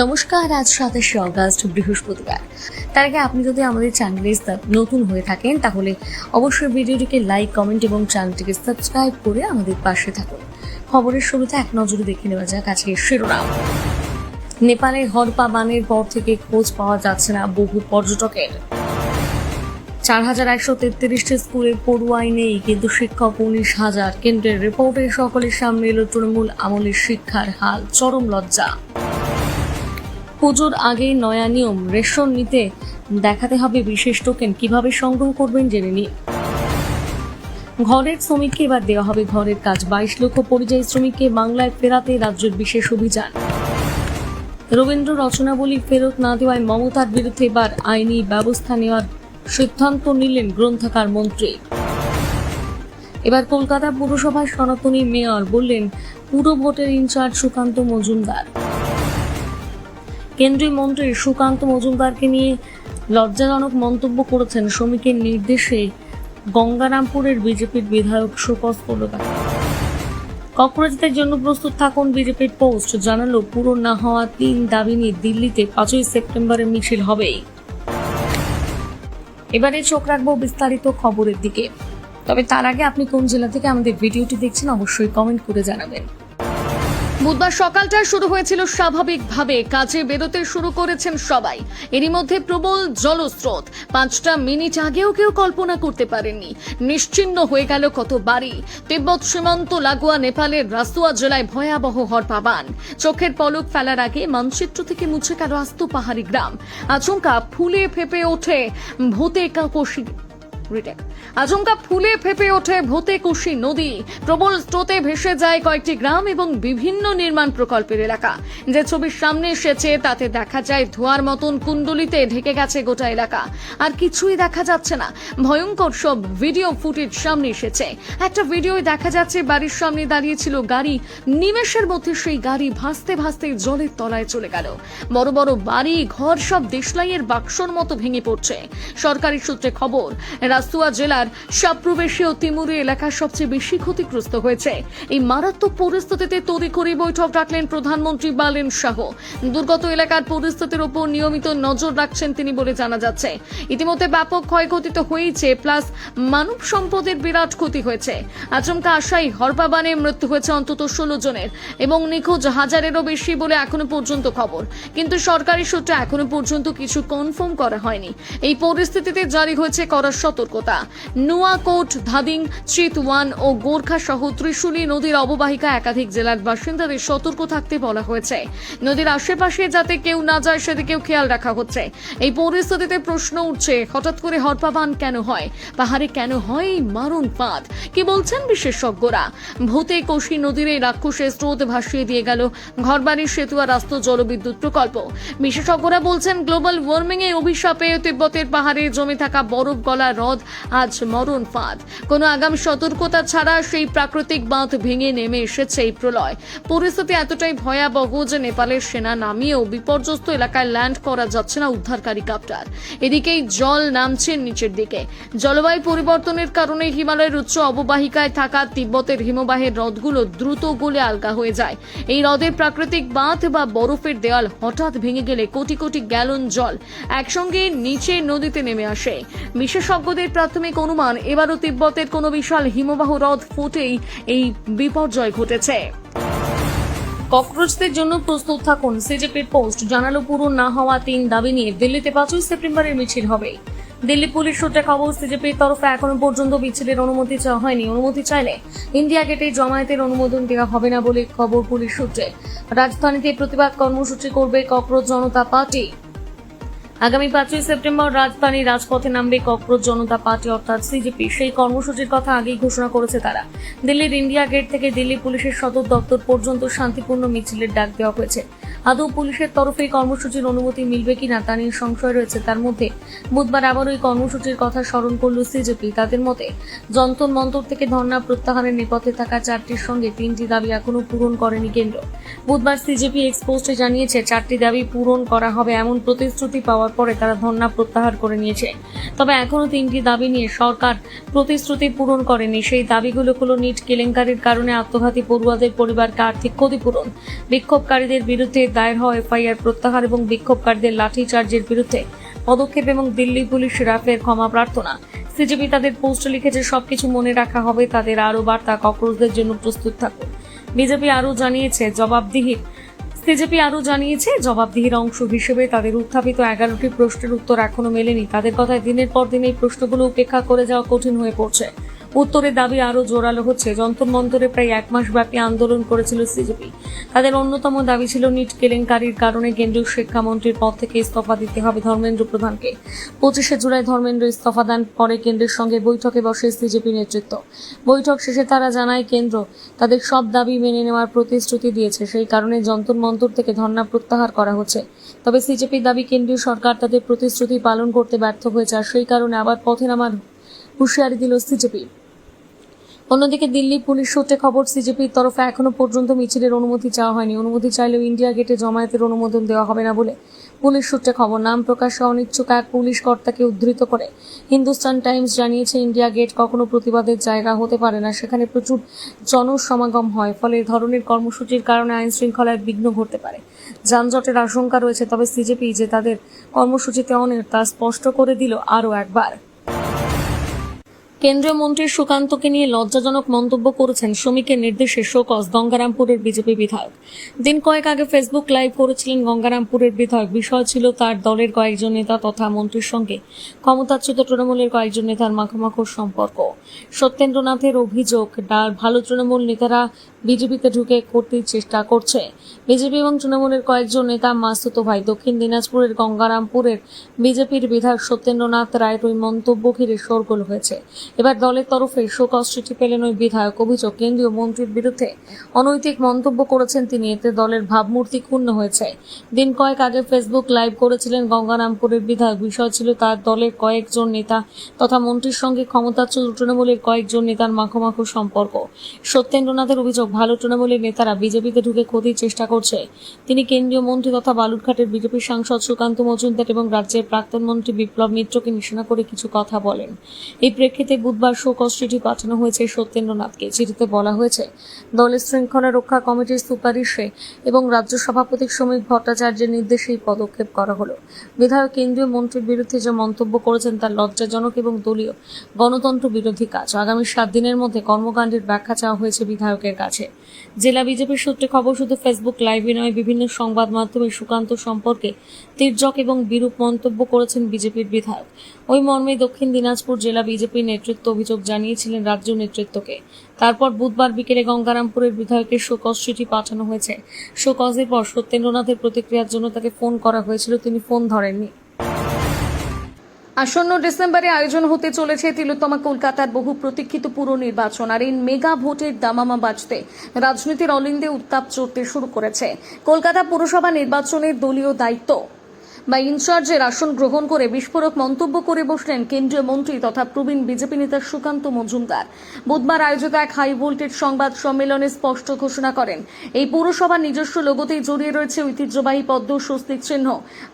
নমস্কার। আজ 27শে অগাস্ট বৃহস্পতিবার। তার আগে আপনি যদি আমাদের চ্যানেলে নতুন হয়ে থাকেন তাহলে অবশ্যই ভিডিওটিকে লাইক, কমেন্ট এবং চ্যানেলটিকে সাবস্ক্রাইব করে আমাদের পাশে থাকুন। খবরের শুরুতে এক নজরে দেখে নেওয়া যাক আজকের শিরোনাম। নেপালের হরপা বানের পর থেকে খোঁজ পাওয়া যাচ্ছে না বহু পর্যটকের। 4133টি স্কুলে পড়ুয়াই নেই, কিন্তু শিক্ষক 19,000। কেন্দ্রের রিপোর্টে সকলের সামনে এলো তৃণমূল আমলের শিক্ষার হাল, চরম লজ্জা। পুজোর আগেই নয়া নিয়ম, রেশন নিতে দেখাতে হবে বিশেষ টোকেন, কিভাবে সংগ্রহ করবেন জেনে নিন। ঘরের শ্রমিককে এবার দেওয়া হবে ঘরের কাজ, 22 লক্ষ পরিযায়ী শ্রমিককে বাংলায় ফেরাতে রাজ্যের বিশেষ অভিযান। রবীন্দ্র রচনাবলী ফেরত না দেওয়ায় মমতার বিরুদ্ধে এবার আইনি ব্যবস্থা নেওয়ার সিদ্ধান্ত নিলেন গ্রন্থাগার মন্ত্রী। এবার কলকাতা পুরসভার সনাতনী মেয়র বললেন পুরো ভোটের ইনচার্জ সুকান্ত মজুমদার। কেন্দ্রীয় মন্ত্রী সুকান্ত মজুমদারকে নিয়ে লজ্জাজনক মন্তব্য করেছেন শ্রমিকের নির্দেশে গঙ্গারামপুরের বিজেপির বিধায়ক শোকজ কলকাতা। কক্সবাজারের জন্য প্রস্তুত থাকুন, বিজেপির পোস্ট জানালো পূরণ না হওয়া 3 দাবি নিয়ে দিল্লিতে 5ই সেপ্টেম্বরে মিছিল হবেই। এবারে চোখ রাখবো বিস্তারিত খবরের দিকে। তবে তার আগে আপনি কোন জেলা থেকে আমাদের ভিডিওটি দেখছেন অবশ্যই কমেন্ট করে জানাবেন। বুধবার সকালটা শুরু হয়েছিল স্বাভাবিকভাবে, কাজে বেরোতে শুরু করেছেন সবাই। এরই মধ্যে প্রবল জলস্রোত। 5টা মিনিট আগেও কেউ কল্পনা করতে পারেননি। নিশ্চিহ্ন হয়ে গেল কত বাড়ি। তিব্বত সীমান্ত লাগোয়া নেপালের রাসুয়া জেলায় ভয়াবহ হরপা বান। চোখের পলক ফেলার আগে মানচিত্র থেকে মুছে গেল আস্ত পাহাড়ি গ্রাম। আচমকা ফুলে ফেপে ওঠে ভোতেকুশি নদী। প্রবল স্রোতে ভেসে যায় কয়েকটি গ্রাম এবং বিভিন্ন নির্মাণ প্রকল্পের এলাকা। যে ছবির সামনে এসেছে তাতে দেখা যায় ধোঁয়ার মতন কুণ্ডলিতে ঢেকে গেছে গোটা এলাকা, আর কিছুই দেখা যাচ্ছে না। ভয়ঙ্কর সব ভিডিও ফুটেজ সামনে এসেছে। একটা ভিডিওয় দেখা যাচ্ছে বাড়ির সামনে দাঁড়িয়েছিল গাড়ি, নিমেষের মধ্যে সেই গাড়ি ভাসতে ভাসতে জলের তলায় চলে গেল। বড় বড় বাড়ি ঘর সব দেশলাইয়ের বাক্সর মতো ভেঙে পড়ছে। সরকারি সূত্রে খবর, রাসুয়া জেলার সাপ্রবেশী ও তিমুরি এলাকা সবচেয়ে বেশি ক্ষতিগ্রস্ত হয়েছে। এই মারাত্মক পরিস্থিতিতে তড়িঘড়ি বৈঠক ডাকলেন প্রধানমন্ত্রী বালেন শাহ। দুর্গত এলাকার পরিস্থিতির উপর নিয়মিত নজর রাখছেন তিনি বলে জানা যাচ্ছে। ইতিমধ্যে ব্যাপক ক্ষয়ক্ষতি তো হয়েছে, প্লাস মানব সম্পদের বিরাট ক্ষতি হয়েছে। আচমকা আশায় হরপা বানে মৃত্যু হয়েছে অন্তত 16 জনের এবং নিখোঁজ 1000-এরও বেশি বলে এখনো পর্যন্ত খবর। কিন্তু সরকারি সূত্রে এখনো পর্যন্ত কিছু কনফার্ম করা হয়নি। এই পরিস্থিতিতে জারি হয়েছে কড়া সতর্কতা। নুয়াকোট, ধাদিং, চিতওয়ান ও গোর্খা সহ ত্রিশুলি নদীর অববাহিকা একাধিক জেলার বাসিন্দাদের সতর্ক থাকতে বলা হয়েছে। নদীর আশেপাশে যাতে কেউ না যায় সেদিকেও খেয়াল রাখা হচ্ছে। এই পরিস্থিতিতে প্রশ্ন উঠছে, হঠাৎ করে হরপা বান কেন হয়? পাহাড়ে কেন হয় এই মারণ ফাঁদ? কি বলছেন বিশেষজ্ঞরা? ভূতেকুশি নদীর এই রাক্ষসের স্রোত ভাসিয়ে দিয়ে গেল ঘরবাড়ি, সেতু আর আস্ত জলবিদ্যুৎ প্রকল্প। বিশেষজ্ঞরা বলছেন গ্লোবাল ওয়ার্মিং এর অভিশাপে তিব্বতের পাহাড়ে জমে থাকা বরফ গলা হ্রদ আজ মরণ ফাঁদ। কোনো আগাম সতর্কতা ছাড়া সেই প্রাকৃতিক বাঁধ ভেঙে নেমে এসেছে এই প্রলয়। পরিস্থিতি এতটাই ভয়াবহ যে নেপালের সেনা নামিয়েও বিপর্যস্ত এলাকায় ল্যান্ড করা যাচ্ছে না উদ্ধারকারী কাপ্টার। এদিকেই জল নামছে নিচের দিকে। জলবায়ু পরিবর্তনের কারণে হিমালয়ের উচ্চ অববাহিকায় থাকা তিব্বতের হিমবাহের হ্রদগুলো দ্রুত গলে আলগা হয়ে যায়। এই হ্রদের প্রাকৃতিক বাঁধ বা বরফের দেওয়াল হঠাৎ ভেঙে গেলে কোটি কোটি গ্যালন জল একসঙ্গে নিচে নদীতে নেমে আসে। বিশেষজ্ঞদের প্রাথমিক অনুমান, এবারও তিব্বতের কোনো বিশাল হিমবাহ হ্রদ ফুটেই এই বিপর্যয় ঘটেছে। কক্সবাজারের জন্য প্রস্তুত থাকুন, বিজেপির পোস্ট জানালো পূরণ না হওয়া 3 দাবি নিয়ে দিল্লিতে 5ই সেপ্টেম্বরের মিছিল হবে। দিল্লি পুলিশ সূত্রে খবর, বিজেপির তরফে এখনো পর্যন্ত মিছিলের অনুমতি চাওয়া হয়নি। অনুমতি চাইলে ইন্ডিয়া গেটে জমায়েতের অনুমোদন দেওয়া হবে না বলে খবর পুলিশ সূত্রে। রাজধানীতে প্রতিবাদ কর্মসূচি করবে ককরোচ জনতা পার্টি। আগামী 5ই সেপ্টেম্বর রাজধানীর রাজপথে নামবে ককরোচ জনতা পার্টি অর্থাৎ সিজেপি। সেই কর্মসূচির কথা আগেই ঘোষণা করেছে তারা। দিল্লির ইন্ডিয়া গেট থেকে দিল্লি পুলিশের সদর দপ্তর পর্যন্ত শান্তিপূর্ণ মিছিলের ডাক দেওয়া হয়েছে। আদৌ পুলিশের তরফে কর্মসূচির অনুমতি মিলবে কিনা তা নিয়ে সংশয় রয়েছে। তার মধ্যে বুধবার আবার ওই কর্মসূচির কথা স্মরণ করল সিজেপি। তাদের মতে যন্তর মন্তর থেকে ধর্ণা প্রত্যাহারের নেপথ্যে থাকা 4টির সঙ্গে 3টি দাবি এখনো পূরণ করেনি কেন্দ্র। বুধবার সিজেপি এক্সপোস্টে জানিয়েছে 4টি দাবি পূরণ করা হবে এমন প্রতিশ্রুতি পাওয়ার পরে তারা ধর্ণা প্রত্যাহার করে নিয়েছে। তবে এখনো 3টি দাবি নিয়ে সরকার প্রতিশ্রুতি পূরণ করেনি। সেই দাবিগুলো হলো নিট কেলেঙ্কারির কারণে আত্মঘাতী পড়ুয়াদের পরিবারকে আর্থিক ক্ষতিপূরণ, বিক্ষোভকারীদের বিরুদ্ধে দায়ের হওয়া এফআইআর প্রত্যাহার এবং বিক্ষোভকারীদের লাঠিচার্জের বিরুদ্ধে পদক্ষেপ এবং দিল্লি পুলিশ রাফের ক্ষমা প্রার্থনা। সিজেপি তাদের পোস্টে লিখেছে, সবকিছু মনে রাখা হবে, তাদের আরও বার্তা, ককরোচদের জন্য প্রস্তুত থাকুন। সিজেপি আরও জানিয়েছে জবাবদিহির অংশ হিসেবে তাদের উত্থাপিত 11টি প্রশ্নের উত্তর এখনো মেলেনি। তাদের কথায় দিনের পর দিন এই প্রশ্নগুলো উপেক্ষা করে যাওয়া কঠিন হয়ে পড়ছে। উত্তরের দাবি আরও জোরালো হচ্ছে। যন্তর মন্তরে প্রায় 1 মাস ব্যাপী আন্দোলন করেছিল সিজেপি। তাদের অন্যতম দাবি ছিল নিট কেলেঙ্কারির কারণে কেন্দ্রীয় শিক্ষামন্ত্রীর পদ থেকে ইস্তফা দিতে হবে ধর্মেন্দ্র প্রধানকে। 25শে জুলাই ধর্মেন্দ্র ইস্তফা দেন। পরে কেন্দ্রের সঙ্গে বৈঠকে বসে সিজেপি নেতৃত্ব। বৈঠক শেষে তারা জানায়, কেন্দ্র তাদের সব দাবি মেনে নেওয়ার প্রতিশ্রুতি দিয়েছে, সেই কারণে যন্তর মন্তর থেকে ধর্ণা প্রত্যাহার করা হচ্ছে। তবে সিজেপির দাবি, কেন্দ্রীয় সরকার তাদের প্রতিশ্রুতি পালন করতে ব্যর্থ হয়েছে, আর সেই কারণে আবার পথে নামার হুঁশিয়ারি দিল সিজেপি। অন্যদিকে দিল্লি পুলিশ সূত্রে খবর, সিজেপির তরফে এখনো পর্যন্ত মিছিলের অনুমতি চাওয়া হয়নি। অনুমতি চাইলেও ইন্ডিয়া গেটে জমায়েতের অনুমোদন দেওয়া হবে না বলে পুলিশ সূত্রে খবর। নাম প্রকাশে অনিচ্ছুক এক পুলিশ কর্তাকে উদ্ধৃত করে হিন্দুস্তান টাইমস জানিয়েছে, ইন্ডিয়া গেট কখনো প্রতিবাদের জায়গা হতে পারে না। সেখানে প্রচুর জনসমাগম হয়, ফলে এ ধরনের কর্মসূচির কারণে আইন শৃঙ্খলায় বিঘ্ন ঘটতে পারে, যানজটের আশঙ্কা রয়েছে। তবে সিজেপি যে তাদের কর্মসূচিতে অনেক, তা স্পষ্ট করে দিল আরও একবার। কেন্দ্রীয় মন্ত্রী সুকান্তকে নিয়ে লজ্জাজনক মন্তব্য করেছেন শ্রমিকের নির্দেশে শোকজ গঙ্গারামপুরের বিজেপি বিধায়ক। দিন কয়েক আগে ফেসবুক লাইভ করেছিলেন গঙ্গারামপুরের বিধায়ক। বিষয় ছিল তার দলের কয়েকজন নেতা তথা মন্ত্রীর সঙ্গে ক্ষমতাচ্যুত তৃণমূলের কয়েকজন নেতার মাখামাখির সম্পর্ক। সত্যেন্দ্রনাথের অভিযোগ, ভালো তৃণমূল নেতারা বিজেপিতে ঢুকে করতে চেষ্টা করছে। বিজেপি এবং তৃণমূলের কয়েকজন নেতা মাসুতো ভাই। দক্ষিণ দিনাজপুরের গঙ্গারামপুরের বিজেপির বিধায়ক সত্যেন্দ্রনাথ রায়ের ওই মন্তব্য ঘিরে শোরগোল হয়েছে। এবার দলের তরফে শোকজ চিঠি পেলেন ওই বিধায়ক। অভিযোগ, কেন্দ্রীয় মন্ত্রীর বিরুদ্ধে অনৈতিক মন্তব্য করেছেন তিনি, এতে দলের ভাবমূর্তি ক্ষুণ্ণ হয়েছে। দিন কয়েক আগে ফেসবুক লাইভ করেছিলেন গঙ্গারামপুরের বিধায়ক। বিষয় ছিল তার দলের কয়েকজন নেতা তথা মন্ত্রীর সঙ্গে ক্ষমতাচ্যুত তৃণমূলের কয়েকজন নেতার মাখামাখি সম্পর্ক। সত্যেন্দ্রনাথের অভিযোগ, ভালো তৃণমূলের নেতারা বিজেপিতে ঢুকে ক্ষতির চেষ্টা করছে। তিনি কেন্দ্রীয় মন্ত্রী তথা বালুরঘাটের বিজেপি সাংসদ সুকান্ত মজুমদার এবং রাজ্যের প্রাক্তন মন্ত্রী বিপ্লব মিত্রকে নিশানা করে কিছু কথা বলেন। এই প্রেক্ষিতে বুধবার শোকজ চিঠি পাঠানো হয়েছে সত্যেন্দ্রনাথকে। চিঠিতে বলা হয়েছে, দলের শৃঙ্খলা রক্ষা কমিটির সুপারিশে এবং রাজ্য সভাপতি শ্রমিক ভট্টাচার্যের নির্দেশে এই পদক্ষেপ করা হলো। বিধায়ক কেন্দ্রীয় মন্ত্রীর বিরুদ্ধে যে মন্তব্য করেছেন তা লজ্জাজনক এবং দলীয় গণতন্ত্র বিরোধী কাজ। আগামী 7 দিনের মধ্যে কর্মকাণ্ডের ব্যাখ্যা চাওয়া হয়েছে বিধায়কের কাছে। জেলা বিজেপির সূত্রে খবর, শুধু ফেসবুক লাইভে নয়, বিভিন্ন সংবাদ মাধ্যমে সুকান্ত সম্পর্কে তির্যক এবং বিরূপ মন্তব্য করেছেন বিজেপির বিধায়ক। ওই মর্মে দক্ষিণ দিনাজপুর জেলা বিজেপির নেতৃত্ব অভিযোগ জানিয়েছিলেন রাজ্য নেতৃত্বকে। তারপর বুধবার বিকেলে গঙ্গারামপুরের বিধায়কের শোকজ চিঠি পাঠানো হয়েছে। শোকজের পর সত্যেন্দ্রনাথের প্রতিক্রিয়ার জন্য তাকে ফোন করা হয়েছিল, তিনি ফোন ধরেননি। আসন্ন ডিসেম্বরে আয়োজন হতে চলেছে তিলোত্তমা কলকাতার বহু প্রতীক্ষিত পুর নির্বাচন। আর এই মেগা ভোটের দামামা বাজতে রাজনীতির অলিন্দে উত্তাপ চড়তে শুরু করেছে। কলকাতা পুরসভা নির্বাচনের দলীয় দায়িত্ব বা ইনচার্জের আসন গ্রহণ করে বিস্ফোরক মন্তব্য করে বসলেন কেন্দ্রীয় মন্ত্রী তথা প্রবীণ বিজেপি নেতা সুকান্ত মজুমদার। বুধবার আয়োজিত এক হাই ভোল্টেজ সংবাদ সম্মেলনে স্পষ্ট ঘোষণা করেন, এই পুরসভার নিজস্ব লোগোতেই জড়িয়ে রয়েছে ঐতিহ্যবাহী পদ্ম স্বস্তিক চিহ্ন।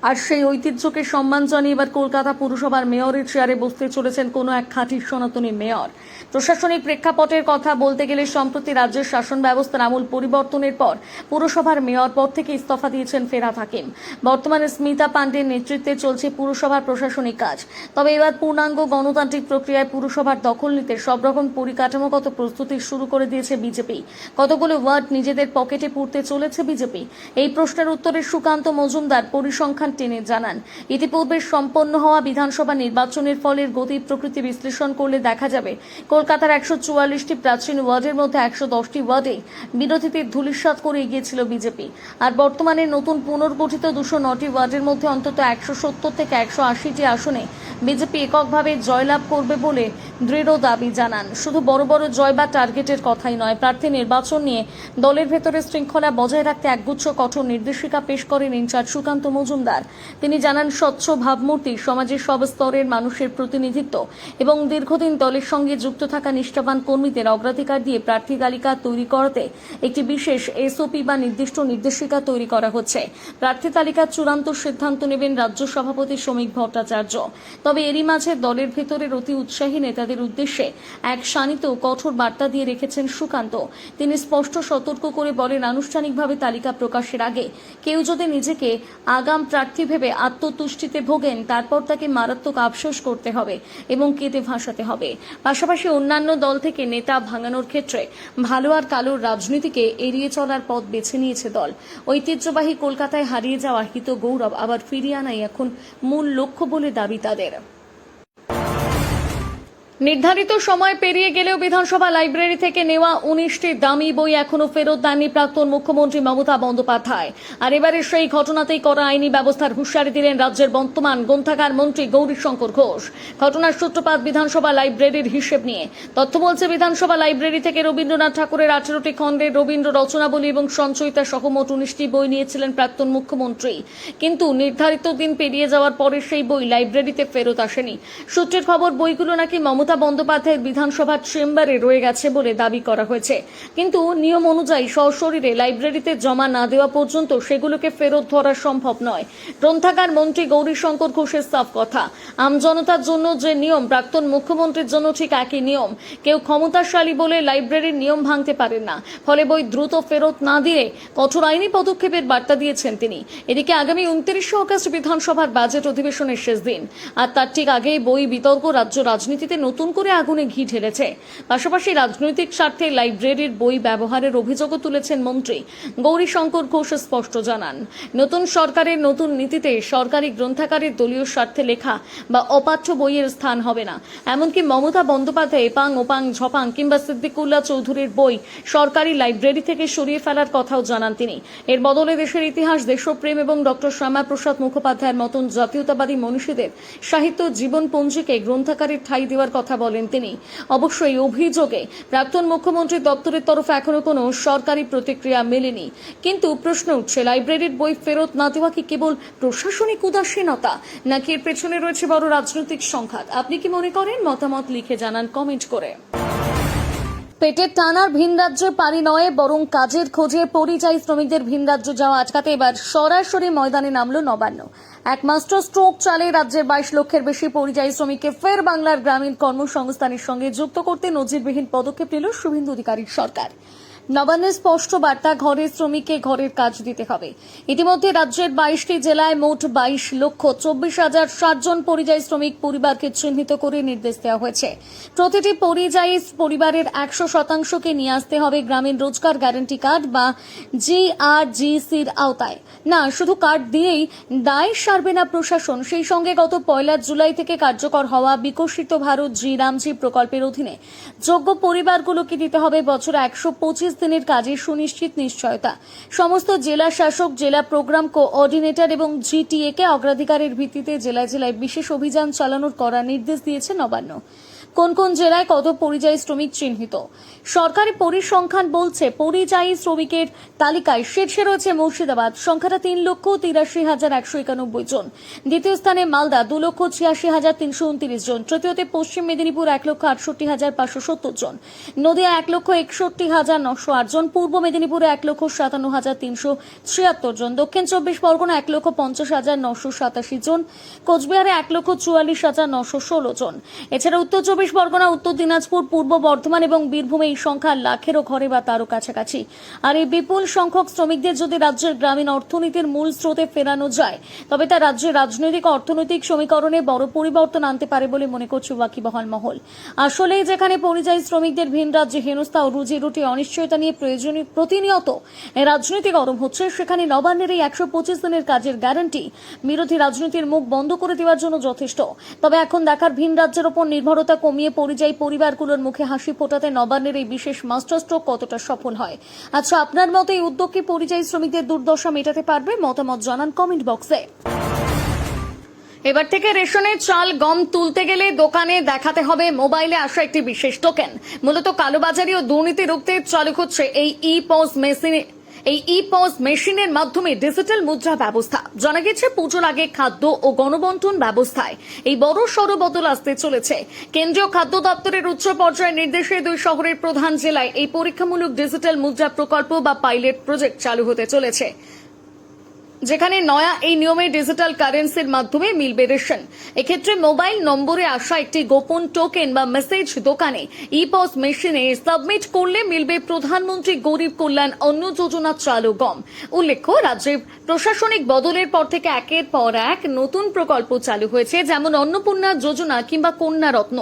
আর সেই ঐতিহ্যকে সম্মান জানিয়ে এবার কলকাতা পুরসভার মেয়রের চেয়ারে বসতে চলেছেন কোনো এক খাঁটি সনাতনী মেয়র। প্রশাসনিক প্রেক্ষাপটের কথা বলতে গেলে সম্প্রতি রাজ্যের শাসন ব্যবস্থার আমূল পরিবর্তনের পর পুরসভার মেয়র পদ থেকে ইস্তফা দিয়েছেন ফেরাদ হাকিম। বর্তমানে স্মিতা পান্ডের নেতৃত্বে চলছে পুরসভার প্রশাসনিক কাজ। তবে এবার পূর্ণাঙ্গ গণতান্ত্রিক প্রক্রিয়ায় পুরসভার দখল নিতে সব রকম পরিকাঠামোগত প্রস্তুতি শুরু করে দিয়েছে বিজেপি। কতগুলো ওয়ার্ড নিজেদের পকেটে পুরতে চলেছে বিজেপি? এই প্রশ্নের উত্তরে সুকান্ত মজুমদার পরিসংখ্যান টেনে জানান, ইতিপূর্বে সম্পন্ন হওয়া বিধানসভা নির্বাচনের ফলের গতি প্রকৃতি বিশ্লেষণ করলে দেখা যাবে কলকাতার 144টি প্রাচীন ওয়ার্ডের মধ্যে 110টি ওয়ার্ডে বিরোধীদের ধূলিসাৎ করে এগিয়েছিল বিজেপি। আর বর্তমানে নতুন পুনর্গঠিত 209টি ওয়ার্ডের মধ্যে অন্তত 170 থেকে 180টি আসনে বিজেপি এককভাবে জয়লাভ করবে বলে দৃঢ় দাবি জানান। শুধু বড় বড় জয় বা টার্গেটের কথাই নয়, প্রার্থী নির্বাচন নিয়ে দলের ভেতরে শৃঙ্খলা বজায় রাখতে একগুচ্ছ কঠোর নির্দেশিকা পেশ করেন ইনচার্জ সুকান্ত মজুমদার। তিনি জানান, স্বচ্ছ ভাবমূর্তি, সমাজের সব স্তরের মানুষের প্রতিনিধিত্ব এবং দীর্ঘদিন দলের সঙ্গে যুক্ত থাকা নিষ্ঠাবান কর্মীদের অগ্রাধিকার দিয়ে প্রার্থী তালিকা তৈরি করতে একটি বিশেষ এসওপি বা নির্দিষ্ট নির্দেশিকা তৈরি করা হচ্ছে। প্রার্থী তালিকার চূড়ান্ত সিদ্ধান্ত সিদ্ধান্ত নেবেন রাজ্য সভাপতি শ্রমিক ভট্টাচার্য। তবে এরই মাঝে দলের ভেতরের অতি উৎসাহী নেতাদের উদ্দেশ্যে এক শানিত কঠোর বার্তা দিয়ে রেখেছেন সুকান্ত। তিনি স্পষ্ট সতর্ক করে বলেন, আনুষ্ঠানিকভাবে তালিকা প্রকাশের আগে কেউ যদি নিজেকে আগাম প্রার্থী ভেবে আত্মতুষ্টিতে ভোগেন, তারপর তাকে মারাত্মক আফসোস করতে হবে এবং কেঁদে ভাসাতে হবে। পাশাপাশি অন্যান্য দল থেকে নেতা ভাঙানোর ক্ষেত্রে ভালো আর কালোর রাজনীতিকে এড়িয়ে চলার পথ বেছে নিয়েছে দল। ঐতিহ্যবাহী কলকাতায় হারিয়ে যাওয়া হিত গৌরব আবার ফিরিয়ে আনাই এখন মূল লক্ষ্য বলে দাবি তাদের। নির্ধারিত সময় পেরিয়ে গেলেও বিধানসভা লাইব্রেরি থেকে নেওয়া 19টি দামি বই এখনো ফেরত দেননি প্রাক্তন মুখ্যমন্ত্রী মমতা বন্দ্যোপাধ্যায়। আর এবারের সেই ঘটনাতেই করা আইনি ব্যবস্থার হুঁশিয়ারি দিলেন রাজ্যের বর্তমান গ্রন্থাগার মন্ত্রী গৌরীশঙ্কর ঘোষ। ঘটনার সূত্রপাত বিধানসভা লাইব্রেরির হিসেব নিয়ে। তথ্য বলছে, বিধানসভা লাইব্রেরি থেকে রবীন্দ্রনাথ ঠাকুরের 18টি খণ্ডের রবীন্দ্র রচনাবলী এবং সঞ্চয়িতা সহ মোট 19টি বই নিয়েছিলেন প্রাক্তন মুখ্যমন্ত্রী। কিন্তু নির্ধারিত দিন পেরিয়ে যাওয়ার পরে সেই বই লাইব্রেরিতে ফেরত আসেনি। সূত্রের খবর, বইগুলো নাকি মমতা বন্দ্যোপাধ্যায়ের বিধানসভার চেম্বারে রয়ে গেছে বলে দাবি করা হয়েছে। কিন্তু নিয়ম অনুযায়ী সশরীরে লাইব্রেরিতে জমা না দেওয়া পর্যন্ত সেগুলোকে ফেরত ধরা সম্ভব নয়। গ্রন্থাগার মন্ত্রী গৌরীশঙ্কর ঘোষের সাফ কথা, আমজনতার জন্য যে নিয়ম প্রাক্তন মুখ্যমন্ত্রীর জন্য ঠিক একই নিয়ম। কেউ ক্ষমতাশালী বলে লাইব্রেরির নিয়ম ভাঙতে পারেন না। ফলে বই দ্রুত ফেরত না দিয়ে কঠোর আইনি পদক্ষেপের বার্তা দিয়েছেন তিনি। এদিকে আগামী 29 আগস্ট বিধানসভার বাজেট অধিবেশনের শেষ দিন, আর তার ঠিক আগেই বই বিতর্ক রাজ্য রাজনীতিতে নতুন করে আগুনে ঘি ঢেলেছে। পাশাপাশি রাজনৈতিক স্বার্থে লাইব্রেরির বই ব্যবহারের অভিযোগও তুলেছেন মন্ত্রী গৌরীশঙ্কর ঘোষ। স্পষ্ট জানান, নতুন সরকারের নতুন নীতিতে সরকারি গ্রন্থাগারের দলীয় স্বার্থে লেখা বা অপাঠ্য বইয়ের স্থান হবে না। এমনকি মমতা বন্দ্যোপাধ্যায় এপাং ওপাং ঝপাং কিংবা সিদ্দিকুল্লাহ চৌধুরীর বই সরকারি লাইব্রেরি থেকে সরিয়ে ফেলার কথাও জানান তিনি। এর বদলে দেশের ইতিহাস, দেশপ্রেম এবং ডক্টর শ্যামাপ্রসাদ মুখোপাধ্যায়ের মতন জাতীয়তাবাদী মনীষীদের সাহিত্য জীবনপঞ্জিকে গ্রন্থাগারে ঠাঁই দেওয়ার কথা বলেন তিনি। অবশ্যই অভিযোগে প্রাক্তন মুখ্যমন্ত্রীর দপ্তরের তরফে এখনো কোনো সরকারি প্রতিক্রিয়া মেলেনি। কিন্তু প্রশ্ন উঠছে, লাইব্রেরির বই ফেরত না দেওয়া কি কেবল প্রশাসনিক উদাসীনতা, নাকি এর পেছনে রয়েছে বড় রাজনৈতিক সংঘাত? আপনি কি মনে করেন? মতামত লিখে জানান কমেন্ট করে। পেটের টানার ভিন রাজ্যে পাড়ি নয়, বরং কাজের খোঁজে পরিযায়ী শ্রমিকদের ভিন রাজ্য যাওয়া আটকাতে এবার সরাসরি ময়দানে নামল নবান্ন। এক মাস্টার স্ট্রোক চালে রাজ্যের 22 লক্ষের বেশি পরিযায়ী শ্রমিককে ফের বাংলার গ্রামীণ কর্মসংস্থানের সঙ্গে যুক্ত করতে নজিরবিহীন পদক্ষেপ নিল শুভেন্দু অধিকারীর সরকার। নবান্নের স্পষ্ট বার্তা, ঘরের শ্রমিককে ঘরের কাজ দিতে হবে। ইতিমধ্যে রাজ্যের 22টি জেলায় মোট 22,24,060 জন পরিযায়ী শ্রমিক পরিবারকে চিহ্নিত করে নির্দেশ দেওয়া হয়েছে। প্রতিটি পরিযায়ী পরিবারের 100%কে নিয়ে আসতে হবে গ্রামীণ রোজগার গ্যারান্টি কার্ড বা GRGCর আওতায়। না, শুধু কার্ড দিয়েই দায় সারবে না প্রশাসন। সেই সঙ্গে গত 1 জুলাই থেকে কার্যকর হওয়া বিকশিত ভারত রামজি প্রকল্পের অধীনে যোগ্য পরিবারগুলোকে দিতে হবে বছরে 125 দিনের কাজের সুনিশ্চিত নিশ্চয়তা। সমস্ত জেলা শাসক, জেলা প্রোগ্রাম কোঅর্ডিনেটর এবং GTA কে অগ্রাধিকারের ভিত্তিতে জেলায় জেলায় বিশেষ অভিযান চালানোর করা নির্দেশ দিয়েছে নবান্ন। কোন কোন জেলায় কত পরিযায়ী শ্রমিক চিহ্নিত? সরকারি পরিসংখ্যান বলছে, পরিযায়ী শ্রমিকের তালিকায় শীর্ষে রয়েছে মুর্শিদাবাদ, সংখ্যাটা 3,83,191 জন। দ্বিতীয় স্থানে মালদা 2,86,329 জন। তৃতীয়তে পশ্চিম মেদিনীপুর 1,68,570 জন। নদিয়া 1,61,908 জন। পূর্ব মেদিনীপুরে 1,57,373 জন। দক্ষিণ 24 পরগনা 1,50,987 জন। কোচবিহারে 1,44,916 জন। এছাড়া উত্তর 24 পরগনা, উত্তর দিনাজপুর, পূর্ব বর্ধমান এবং বীরভূমে এই সংখ্যা লাখেরও ঘরে বা তারও কাছাকাছি। আর এই বিপুল সংখ্যক শ্রমিকদের যদি রাজ্যের গ্রামীণ অর্থনীতির মূল স্রোতে ফেরানো যায়, তবে তা রাজ্যের রাজনৈতিক অর্থনৈতিক সমীকরণে বড় পরিবর্তন আনতে পারে বলে মনে করছে ওয়াকিবহাল মহল। আসলেই যেখানে পরিযায়ী শ্রমিকদের ভিন রাজ্যে হেনস্থা ও রুজি রুটি অনিশ্চয়তা নিয়ে প্রতিনিয়ত রাজনৈতিক গরম হচ্ছে, সেখানে নবান্নের এই 125 দিনের কাজের গ্যারান্টি বিরোধী রাজনীতির মুখ বন্ধ করে দেওয়ার জন্য যথেষ্ট। তবে এখন দেখার, ভিন রাজ্যের ওপর নির্ভরতা কমিয়ে পরিযায়ী পরিবারগুলোর মুখে হাসি ফোটাতে নবান্নের এই বিশেষ মাস্টার স্ট্রোক কতটা সফল হয়। আচ্ছা, আপনার মতে এই উদ্যোগ কি পরিযায়ী শ্রমিকদের দুর্দশা মেটাতে পারবে? মতামত জানান কমেন্ট বক্সে। এবার থেকে রেশনের চাল, গম তুলতে গেলে দোকানে দেখাতে হবে মোবাইলে আসা একটি বিশেষ টোকেন। মূলত কালোবাজারি ও দুর্নীতি রুখতে চালু হচ্ছে এই ই-পস মেশিনের মাধ্যমে ডিজিটাল মুদ্রা ব্যবস্থা। জানা গেছে, পুজোর আগে খাদ্য ও গণবন্টন ব্যবস্থায় এই বড় সড় বদল আসতে চলেছে। কেন্দ্রীয় খাদ্য দপ্তরের উচ্চ পর্যায়ের নির্দেশে 2 শহরের প্রধান জেলায় এই পরীক্ষামূলক ডিজিটাল মুদ্রা প্রকল্প বা পাইলট প্রজেক্ট চালু হতে চলেছে। যেখানে নয়া এই নিয়মে ডিজিটাল কারেন্সির মাধ্যমে মিলবে রেশন। এক্ষেত্রে মোবাইল নম্বরে আসা একটি গোপন টোকেন বা মেসেজ দোকানে ইপস মেশিনে সাবমিট করলে মিলবে প্রধানমন্ত্রী গরিব কল্যাণ অন্ন যোজনা চাল ও গম। উল্লেখ্য, রাজ্যে প্রশাসনিক বদলের পর থেকে একের পর এক নতুন প্রকল্প চালু হয়েছে, যেমন অন্নপূর্ণা যোজনা কিংবা কন্যা রত্ন।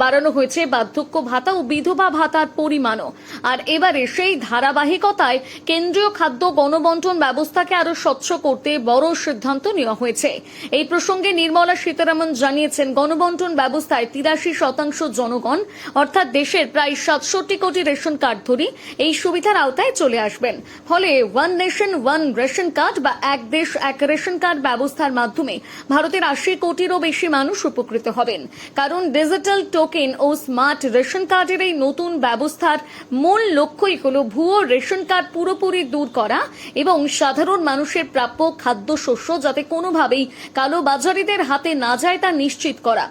বাড়ানো হয়েছে বার্ধক্য ভাতা ও বিধবা ভাতার পরিমাণও। আর এবারে সেই ধারাবাহিকতায় কেন্দ্রীয় খাদ্য গণবন্টন ব্যবস্থাকে আরো স্বচ্ছ করতে বড় সিদ্ধান্ত নেওয়া হয়েছে। এই প্রসঙ্গে নির্মলা সীতারামন জানিয়েছেন, গণবন্টন ব্যবস্থায় 83% জনগণ অর্থাৎ দেশের প্রায় 67 কোটি রেশন কার্ডধারী এই সুবিধার আওতায় চলে আসবেন। ফলে one nation one ration card বা এক দেশ এক রেশন কার্ড ব্যবস্থার মাধ্যমে ভারতের 80 কোটিরও বেশি মানুষ উপকৃত হবেন। কারণ ডিজিটাল টোকেন ও স্মার্ট রেশন কার্ডের এই নতুন ব্যবস্থার মূল লক্ষ্যই হল ভুয়ো রেশন কার্ড পুরোপুরি দূর করা এবং সাধারণ মানুষের প্রাপ্য খাদ্যশস্য যাতে কোনোভাবেই কালোবাজারিদের হাতে না যায় তা নিশ্চিত করা।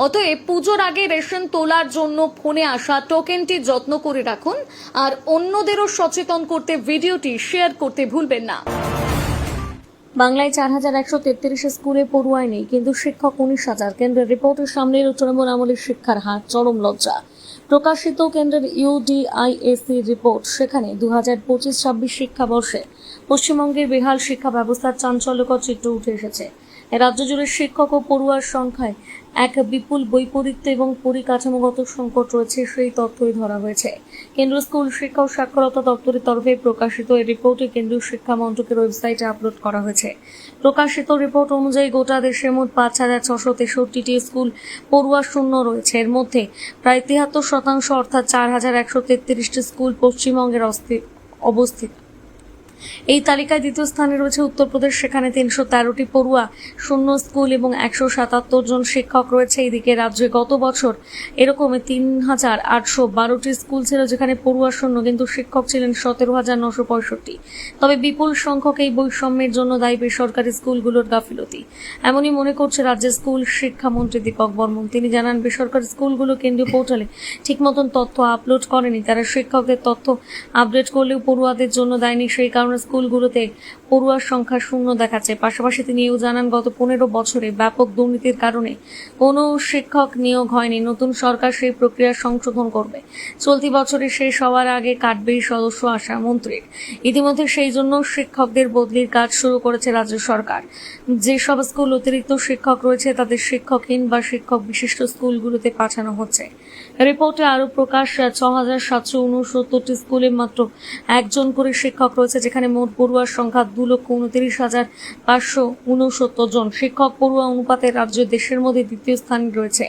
অতএব পুজোর আগে রেশন তোলার জন্য ফোনে আসা টোকেনটি যত্ন করে রাখুন আর অন্যদেরও সচেতন করতে ভিডিওটি শেয়ার করতে ভুলবেন না। বাংলায় 4133 স্কুলে পড়ুয়াই নেই, কিন্তু শিক্ষক 19,000। কেন্দ্রের রিপোর্টের সামনে তৃণমূল আমলের শিক্ষার হার, চরম লজ্জা। প্রকাশিত কেন্দ্রের ইউডিআইএসি রিপোর্ট, সেখানে 2025-26 শিক্ষাবর্ষে পশ্চিমবঙ্গের বেহাল শিক্ষা ব্যবস্থার চাঞ্চল্যকর চিত্র উঠে এসেছে। রাজ্য জুড়ে শিক্ষক ও পড়ুয়ার সংখ্যায় এক বিপুল বৈপরীত্য এবং পরিকাঠামোগত সংকট রয়েছে, সেই তথ্যই ধরা হয়েছে। কেন্দ্রীয় স্কুল শিক্ষা ও সাক্ষরতা দপ্তরের তরফে প্রকাশিত এই রিপোর্টে কেন্দ্রীয় শিক্ষা মন্ত্রকের ওয়েবসাইটে আপলোড করা হয়েছে। প্রকাশিত রিপোর্ট অনুযায়ী গোটা দেশে মোট 5,663টি স্কুল পড়ুয়া শূন্য রয়েছে। এর মধ্যে প্রায় 73% অর্থাৎ 4,133টি স্কুল পশ্চিমবঙ্গের অবস্থিত। এই তালিকায় দ্বিতীয় স্থানে রয়েছে উত্তরপ্রদেশ, সেখানে 313টি পড়ুয়া শূন্য স্কুল এবং 177 জন শিক্ষক রয়েছে। এদিকে রাজ্যে গত বছর এরকম 3,812টি স্কুল ছিল যেখানে পড়ুয়া শূন্য, কিন্তু শিক্ষক ছিলেন 17,965। তবে বিপুল সংখ্যক এই বৈষম্যের জন্য দায়ী বেসরকারি স্কুলগুলোর গাফিলতি, এমনই মনে করছে রাজ্যের স্কুল শিক্ষামন্ত্রী দীপক বর্মন। তিনি জানান, বেসরকারি স্কুলগুলো কেন্দ্রীয় পোর্টালে ঠিক মতন তথ্য আপলোড করেনি। তারা শিক্ষকদের তথ্য আপডেট করলেও পড়ুয়াদের জন্য দেয়নি, সেই কারণে স্কুলগুলোতে পড়ুয়ার সংখ্যা শূন্য দেখাচ্ছে। পাশাপাশি তিনি এও জানান, গত 15 বছরে ব্যাপক দুর্নীতির কারণে কোনো শিক্ষক নিয়োগ হয়নি। নতুন সরকার সেই প্রক্রিয়া সংশোধন করবে। চলতি বছরে শেষ হওয়ার আগে কাটবে সদস্য আশা মন্ত্রীর। ইতিমধ্যে সেই জন্য শিক্ষকদের বদলির কাজ শুরু করেছে রাজ্য সরকার। যেসব স্কুল অতিরিক্ত শিক্ষক রয়েছে তাদের শিক্ষকহীন বা শিক্ষক বিশিষ্ট স্কুলগুলোতে পাঠানো হচ্ছে। রিপোর্টে আরও প্রকাশ, 6,769টি স্কুলে মাত্র একজন করে শিক্ষক রয়েছে, যেখানে মোট পড়ুয়ার সংখ্যা 2,29,569 জন। শিক্ষক পড়ুয়া অনুপাতে রাজ্য দেশের মধ্যে দ্বিতীয় স্থানে রয়েছে।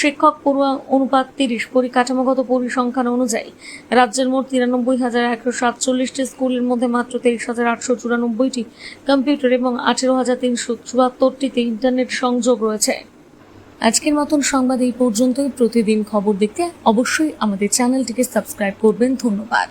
শিক্ষক পড়ুয়া অনুপাত 30। পরিকাঠামোগত পরিসংখ্যান অনুযায়ী রাজ্যের মোট 93,147টি স্কুলের মধ্যে মাত্র 23,894টি কম্পিউটার এবং 18,374টিতে ইন্টারনেট সংযোগ রয়েছে। আজকের মতন সংবাদ এই পর্যন্তই। প্রতিদিন খবর দেখতে অবশ্যই আমাদের চ্যানেলটিকে সাবস্ক্রাইব করবেন। ধন্যবাদ।